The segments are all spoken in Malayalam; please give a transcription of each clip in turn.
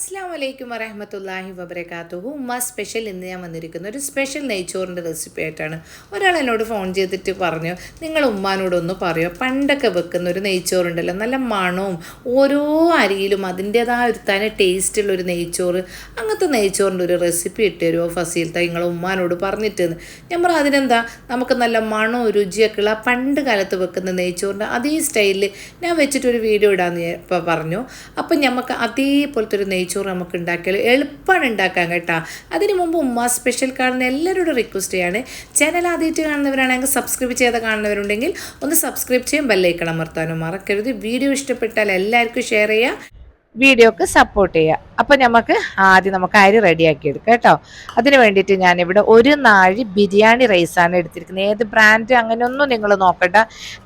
അസ്സാം വലൈക്കും വറഹമത്തല്ലാഹി വബറകാതുഹു. ഉമ്മ സ്പെഷ്യൽ ഇന്ന് ഞാൻ വന്നിരിക്കുന്ന ഒരു സ്പെഷ്യൽ നെയ്ച്ചോറിൻ്റെ റെസിപ്പി ആയിട്ടാണ്. ഒരാൾ എന്നോട് ഫോൺ ചെയ്തിട്ട് പറഞ്ഞു, നിങ്ങൾ ഉമ്മാനോടൊന്ന് പറയുമോ, പണ്ടൊക്കെ വെക്കുന്ന ഒരു നെയ്ച്ചോറുണ്ടല്ലോ, നല്ല മണവും ഓരോ അരിയിലും അതിൻ്റേതായ ഒരു തനി ടേസ്റ്റുള്ള ഒരു നെയ്ച്ചോറ്, അങ്ങനത്തെ നെയ്ച്ചോറിൻ്റെ ഒരു റെസിപ്പി ഇട്ട് തരുമോ ഫസീലത്ത, നിങ്ങൾ ഉമ്മാനോട് പറഞ്ഞിട്ടെന്ന്. ഞാൻ പറഞ്ഞു അതിനെന്താ, നമുക്ക് നല്ല മണവും രുചിയൊക്കെ ഉള്ള പണ്ട് കാലത്ത് വെക്കുന്ന നെയ്ച്ചോറിൻ്റെ അതേ സ്റ്റൈലിൽ ഞാൻ വെച്ചിട്ടൊരു വീഡിയോ ഇടാമെന്ന് ഇപ്പോൾ പറഞ്ഞു. അപ്പം നമുക്ക് അതേപോലത്തെ ഒരു നെയ്ച്ചോറ് നമുക്ക് ഉണ്ടാക്കിയാൽ എളുപ്പമാണ് ഉണ്ടാക്കാൻ കേട്ടോ. അതിന് മുമ്പ് ഉമ്മ സ്പെഷ്യൽ കാണുന്ന എല്ലാവരോടും റിക്വസ്റ്റ് ചെയ്യാണ്, ചാനൽ ആദ്യമായിട്ട് കാണുന്നവരാണെങ്കിൽ സബ്സ്ക്രൈബ് ചെയ്ത് കാണുന്നവരുണ്ടെങ്കിൽ ഒന്ന് സബ്സ്ക്രൈബ് ചെയ്യാൻ ബെല്ലൈക്കൺ അമർത്താനും മറക്കരുത്. വീഡിയോ ഇഷ്ടപ്പെട്ടാൽ എല്ലാവർക്കും ഷെയർ ചെയ്യുക, വീഡിയോക്ക് സപ്പോർട്ട് ചെയ്യുക. അപ്പം നമുക്ക് അരി റെഡിയാക്കി എടുക്കാം കേട്ടോ. അതിന് വേണ്ടിയിട്ട് ഞാനിവിടെ ഒരു നാഴി ബിരിയാണി റൈസാണ് എടുത്തിരിക്കുന്നത്. ഏത് ബ്രാൻഡ് അങ്ങനെയൊന്നും നിങ്ങൾ നോക്കണ്ട,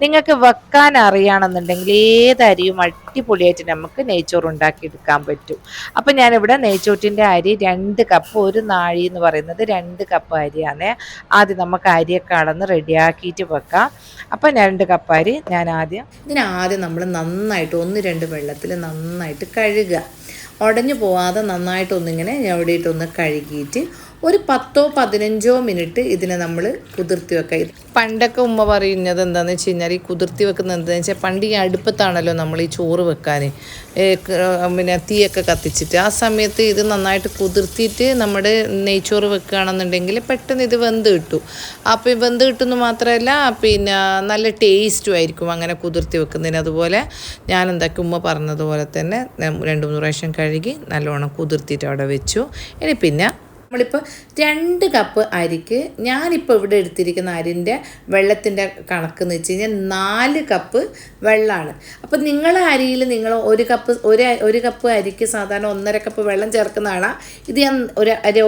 നിങ്ങൾക്ക് വെക്കാൻ അറിയണമെന്നുണ്ടെങ്കിൽ ഏത് അരിയും അടിപൊളിയായിട്ട് നമുക്ക് നെയ്ച്ചോറ് ഉണ്ടാക്കിയെടുക്കാൻ പറ്റും. അപ്പം ഞാനിവിടെ നെയ്ച്ചോറ്റിൻ്റെ അരി 2 കപ്പ്, ഒരു നാഴി എന്ന് പറയുന്നത് 2 കപ്പ് അരിയാണ്. ആദ്യം നമുക്ക് അരിയൊക്കെ അളന്ന് റെഡിയാക്കിയിട്ട് വെക്കാം. അപ്പം 2 കപ്പ് അരി ഞാൻ ഇതിനാദ്യം നമ്മൾ നന്നായിട്ട് 1-2 വെള്ളത്തിൽ നന്നായിട്ട് കഴുകുക, ഉടഞ്ഞു പോവാതെ നന്നായിട്ടൊന്നിങ്ങനെ ഞവടിയിട്ടൊന്ന് കഴുകിയിട്ട് ഒരു 10-15 മിനിറ്റ് ഇതിനെ നമ്മൾ കുതിർത്തി വെക്കുക. പണ്ടൊക്കെ ഉമ്മ പറയുന്നത് എന്താണെന്ന് വെച്ച് കഴിഞ്ഞാൽ, ഈ കുതിർത്തി വെക്കുന്നത് എന്താണെന്ന് വെച്ചാൽ, പണ്ട് ഈ അടുപ്പത്താണല്ലോ നമ്മൾ ഈ ചോറ് വെക്കാൻ, പിന്നെ തീയൊക്കെ കത്തിച്ചിട്ട് ആ സമയത്ത് ഇത് നന്നായിട്ട് കുതിർത്തിയിട്ട് നമ്മുടെ നെയ്ച്ചോറ് വെക്കുകയാണെന്നുണ്ടെങ്കിൽ പെട്ടെന്ന് ഇത് വെന്ത് കിട്ടും. അപ്പോൾ വെന്ത് കിട്ടുമെന്ന് മാത്രമല്ല, പിന്നെ നല്ല ടേസ്റ്റും ആയിരിക്കും അങ്ങനെ കുതിർത്തി വെക്കുന്നതിന്. അതുപോലെ ഞാൻ എന്താക്കി ഉമ്മ പറഞ്ഞതുപോലെ തന്നെ 2-3 പ്രാവശ്യം കഴുകി നല്ലോണം കുതിർത്തിയിട്ട് അവിടെ വെച്ചു. ഇനി പിന്നെ നമ്മളിപ്പോൾ 2 കപ്പ് അരിക്ക്, ഞാനിപ്പോൾ ഇവിടെ എടുത്തിരിക്കുന്ന അരിൻ്റെ വെള്ളത്തിൻ്റെ കണക്കെന്ന് വെച്ച് കഴിഞ്ഞാൽ 4 കപ്പ് വെള്ളമാണ്. അപ്പോൾ നിങ്ങളെ അരിയിൽ നിങ്ങൾ ഒരു കപ്പ് അരിക്ക് സാധാരണ 1.5 കപ്പ് വെള്ളം ചേർക്കുന്നതാണ്. ഇത് ഞാൻ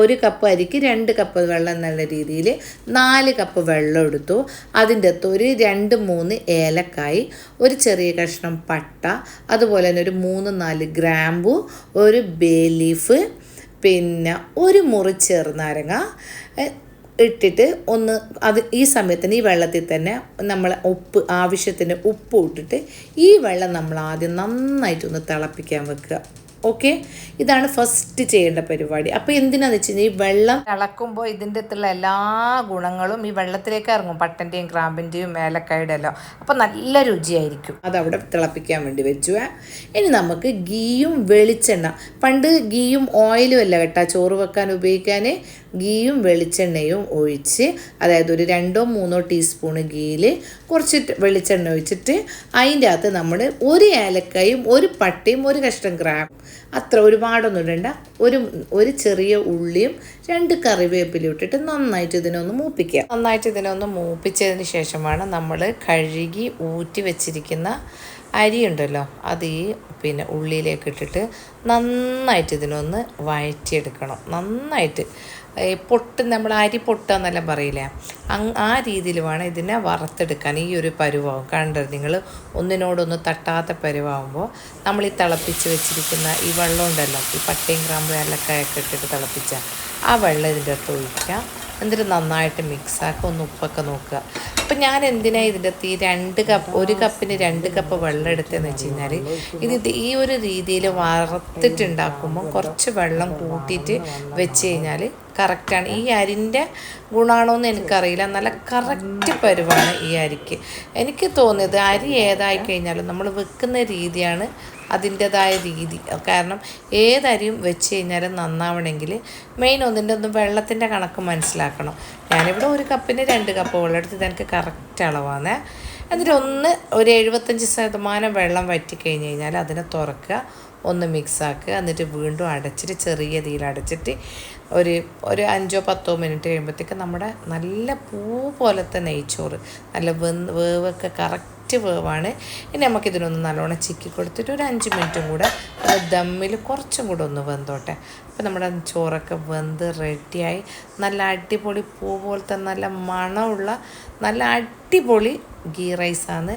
ഒരു കപ്പ് അരിക്ക് 2 കപ്പ് വെള്ളം എന്നുള്ള രീതിയിൽ 4 കപ്പ് വെള്ളം എടുത്തു. അതിൻ്റെ അകത്ത് ഒരു 2-3 ഏലക്കായി, ഒരു ചെറിയ കഷ്ണം പട്ട, അതുപോലെ തന്നെ ഒരു 3-4 ഗ്രാമ്പു, ഒരു ബേ ലീഫ്, പിന്നെ ഒരു മുറി ചെറുനാരങ്ങ ഇട്ടിട്ട് ഈ സമയത്തിന് ഈ വെള്ളത്തിൽ തന്നെ നമ്മൾ ആവശ്യത്തിന് ഉപ്പ് ഇട്ടിട്ട് ഈ വെള്ളം നമ്മൾ ആദ്യം നന്നായിട്ടൊന്ന് തിളപ്പിക്കാൻ വെക്കുക. ഓക്കെ, ഇതാണ് ഫസ്റ്റ് ചെയ്യേണ്ട പരിപാടി. അപ്പോൾ എന്തിനാന്ന് വെച്ച് കഴിഞ്ഞാൽ, ഈ വെള്ളം തിളക്കുമ്പോൾ ഇതിൻ്റെ അകത്തുള്ള എല്ലാ ഗുണങ്ങളും ഈ വെള്ളത്തിലേക്ക് ഇറങ്ങും, പട്ടൻ്റെയും ഗ്രാമ്പിൻ്റെയും ഏലക്കായുടെ എല്ലാം. അപ്പോൾ നല്ല രുചിയായിരിക്കും. അതവിടെ തിളപ്പിക്കാൻ വേണ്ടി വെച്ചു. ഇനി നമുക്ക് ഗീയും വെളിച്ചെണ്ണ, പണ്ട് ഗീയും ഓയിലും അല്ല കേട്ടോ ചോറ് വെക്കാൻ ഉപയോഗിക്കാൻ, ഗീയും വെളിച്ചെണ്ണയും ഒഴിച്ച്, അതായത് ഒരു 2-3 ടീസ്പൂണ് ഗീയിൽ കുറച്ച് വെളിച്ചെണ്ണ ഒഴിച്ചിട്ട് അതിൻ്റെ അകത്ത് നമ്മൾ ഒരു ഏലക്കായും ഒരു പട്ടയും ഒരു കഷ്ണം ഗ്രാമ്പും, അത്ര ഒരുപാടൊന്നും ഇടണ്ട, ഒരു ചെറിയ ഉള്ളിയും 2 കറിവേപ്പിലയും ഇട്ടിട്ട് നന്നായിട്ട് ഇതിനൊന്ന് മൂപ്പിച്ചതിന് ശേഷമാണ് നമ്മൾ കഴുകി ഊറ്റി വെച്ചിരിക്കുന്ന അരി ഉണ്ടല്ലോ, അത് ഈ പിന്നെ ഉള്ളിയിലേക്ക് ഇട്ടിട്ട് നന്നായിട്ട് ഇതിനൊന്ന് വഴറ്റിയെടുക്കണം. നന്നായിട്ട് നമ്മൾ അരി പൊട്ടുകയെന്നെല്ലാം പറയില്ലേ, ആ രീതിയിൽ വേണം ഇതിനെ വറുത്തെടുക്കാൻ. ഈ ഒരു പരുവാകും കണ്ടത് നിങ്ങൾ, ഒന്നിനോടൊന്ന് തട്ടാത്ത പരുവാകുമ്പോൾ നമ്മൾ ഈ തിളപ്പിച്ച് വെച്ചിരിക്കുന്ന ഈ വെള്ളം ഉണ്ടല്ലോ, ഈ പട്ടയും ഗ്രാമ്പും ഏലക്കായൊക്കെ ഇട്ടിട്ട് തിളപ്പിച്ച ആ വെള്ളം ഇതിൻ്റെ അകത്ത് ഒഴിക്കുക. എന്നിട്ട് നന്നായിട്ട് മിക്സാക്കുക, ഒന്ന് ഉപ്പൊക്കെ നോക്കുക. അപ്പം ഞാൻ എന്തിനാണ് ഇതിൻ്റെ അകത്ത് ഈ 2 കപ്പ്, ഒരു കപ്പിന് 2 കപ്പ് വെള്ളം എടുത്തതെന്ന് വെച്ച് കഴിഞ്ഞാൽ, ഈ ഒരു രീതിയിൽ വറുത്തിട്ടുണ്ടാക്കുമ്പോൾ കുറച്ച് വെള്ളം കൂട്ടിയിട്ട് വെച്ച് കഴിഞ്ഞാൽ കറക്റ്റാണ്. ഈ അരിൻ്റെ ഗുണമാണോ എന്ന് എനിക്കറിയില്ല, നല്ല കറക്റ്റ് പരുവാണ് ഈ അരിക്ക്. എനിക്ക് തോന്നിയത് അരി ഏതായി കഴിഞ്ഞാലും നമ്മൾ വെക്കുന്ന രീതിയാണ് അതിൻ്റെതായ രീതി. കാരണം ഏതരിയും വെച്ച് കഴിഞ്ഞാലും നന്നാവണമെങ്കിൽ മെയിൻ ഒന്നും വെള്ളത്തിൻ്റെ കണക്ക് മനസ്സിലാക്കണം. ഞാനിവിടെ ഒരു കപ്പിന് 2 കപ്പ് വെള്ളം എടുത്ത് ഇതെനിക്ക് കറക്റ്റ് അളവാണ്. എന്നിട്ട് ഒരു 75% വെള്ളം വറ്റിക്കഴിഞ്ഞ് കഴിഞ്ഞാൽ അതിനെ തുറക്കുക, ഒന്ന് മിക്സാക്കുക, എന്നിട്ട് വീണ്ടും അടച്ചിട്ട് ചെറിയ തീയിൽ അടച്ചിട്ട് ഒരു 5-10 മിനിറ്റ് കഴിയുമ്പോഴത്തേക്ക് നമ്മുടെ നല്ല പൂ പോലത്തെ നെയ്ച്ചോറ്, നല്ല വേവൊക്കെ കറക്റ്റ് വേവാണ്. ഇനി നമുക്കിതിനൊന്ന് നല്ലോണം ചിക്കി കൊടുത്തിട്ട് ഒരു 5 മിനിറ്റും കൂടെ ദമ്മിൽ കുറച്ചും കൂടെ ഒന്ന് വെന്തോട്ടെ. അപ്പോൾ നമ്മുടെ ചോറൊക്കെ വെന്ത് റെഡിയായി നല്ല അടിപൊളി പൂ പോലത്തെ നല്ല മണമുള്ള നല്ല അടിപൊളി ഗീ റൈസാണ്.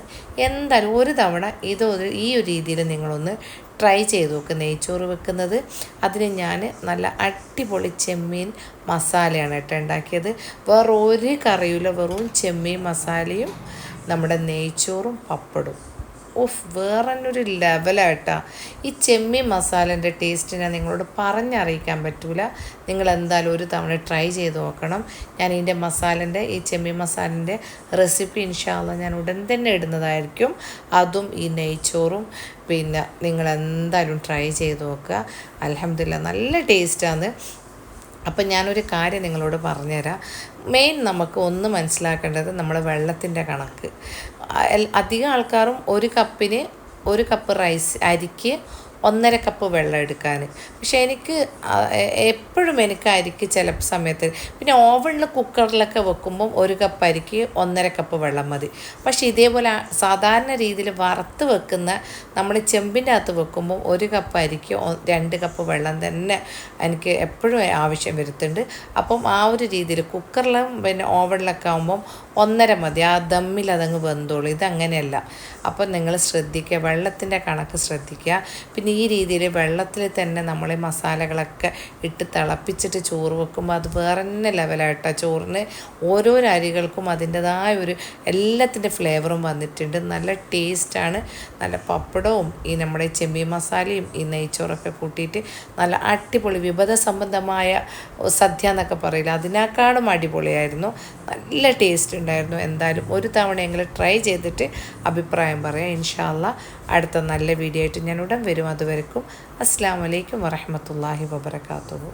എന്തായാലും ഒരു തവണ ഈ ഒരു രീതിയിൽ നിങ്ങളൊന്ന് ട്രൈ ചെയ്ത് നോക്കുക നെയ്ച്ചോറ് വെക്കുന്നത്. അതിന് ഞാൻ നല്ല അടിപൊളി ചെമ്മീൻ മസാലയാണ് കേട്ടോ ഉണ്ടാക്കിയത്. വേറെ ഒരു കറിയില്ല, വെറും ചെമ്മീൻ മസാലയും നമ്മുടെ നെയ്ച്ചോറും പപ്പടും. വേറൊരു ലെവലായിട്ടാ. ഈ ചെമ്മീൻ മസാലേൻ്റെ ടേസ്റ്റ് ഞാൻ നിങ്ങളോട് പറഞ്ഞറിയിക്കാൻ പറ്റൂല. നിങ്ങൾ എന്തായാലും ഒരു തവണ ട്രൈ ചെയ്ത് നോക്കണം. ഞാൻ ഇതിൻ്റെ ഈ ചെമ്മീൻ മസാലേൻ്റെ റെസിപ്പി ഇൻഷാ അല്ലാ ഞാൻ ഉടൻ തന്നെ ഇടുന്നതായിരിക്കും. അതും ഈ നെയ്ച്ചോറും പിന്നെ നിങ്ങൾ എന്തായാലും ട്രൈ ചെയ്ത് നോക്കുക. അൽഹംദുലില്ലാ നല്ല ടേസ്റ്റാണ്. അപ്പം ഞാനൊരു കാര്യം നിങ്ങളോട് പറഞ്ഞുതരാം. മെയിൻ നമുക്ക് ഒന്ന് മനസ്സിലാക്കേണ്ടത് നമ്മുടെ വെള്ളത്തിൻ്റെ കണക്ക്. അധികം ആൾക്കാരും ഒരു കപ്പ് അരിക്ക് 1.5 കപ്പ് വെള്ളം എടുക്കാൻ. പക്ഷേ എപ്പോഴും എനിക്ക് അരിക്ക് ചില സമയത്ത് പിന്നെ ഓവണിൽ കുക്കറിലൊക്കെ വെക്കുമ്പം 1 കപ്പ് അരിക്ക് 1.5 കപ്പ് വെള്ളം മതി. പക്ഷേ ഇതേപോലെ സാധാരണ രീതിയിൽ വറുത്ത് വെക്കുന്ന നമ്മൾ ചെമ്പിൻ്റെ അകത്ത് വെക്കുമ്പം 1 കപ്പ് അരിക്ക് 2 കപ്പ് വെള്ളം തന്നെ എനിക്ക് എപ്പോഴും ആവശ്യം വരുത്തുന്നുണ്ട്. അപ്പം ആ ഒരു രീതിയിൽ കുക്കറിലും പിന്നെ ഓവണിലൊക്കെ ആകുമ്പം 1.5 മതി. ആ ദമ്മിൽ അതങ്ങ് വെന്തോളൂ. ഇതങ്ങനെയല്ല. അപ്പം നിങ്ങൾ ശ്രദ്ധിക്കുക, വെള്ളത്തിൻ്റെ കണക്ക് ശ്രദ്ധിക്കുക. പിന്നെ ഈ രീതിയിൽ വെള്ളത്തിൽ തന്നെ നമ്മൾ മസാലകളൊക്കെ ഇട്ട് തിളപ്പിച്ചിട്ട് ചോറ് വെക്കുമ്പോൾ അത് വേറെ തന്നെ ലെവലായിട്ടാണ്. ചോറിന് ഓരോ അരികൾക്കും അതിൻ്റെതായ എല്ലാത്തിൻ്റെ ഫ്ലേവറും വന്നിട്ടുണ്ട്. നല്ല ടേസ്റ്റാണ്. നല്ല പപ്പടവും ഈ നമ്മുടെ ചെമ്മീൻ മസാലയും ഈ നെയ്ച്ചോറൊക്കെ കൂട്ടിയിട്ട് നല്ല അടിപൊളി വിഭവ സംബന്ധമായ സദ്യ എന്നൊക്കെ പറയില്ല, അതിനേക്കാളും അടിപൊളിയായിരുന്നു. നല്ല ടേസ്റ്റ് ഉണ്ടായിരുന്നു. എന്തായാലും ഒരു തവണയെങ്കിലും ട്രൈ ചെയ്തിട്ട് അഭിപ്രായം പറയാം. ഇൻഷാ അല്ലാ അടുത്ത നല്ല വീഡിയോ ആയിട്ട് ഞാൻ ഉടൻ വരും. അതുവരെക്കും അസ്സലാമു അലൈക്കും വറഹ്മത്തുള്ളാഹി വബറകാതുഹു.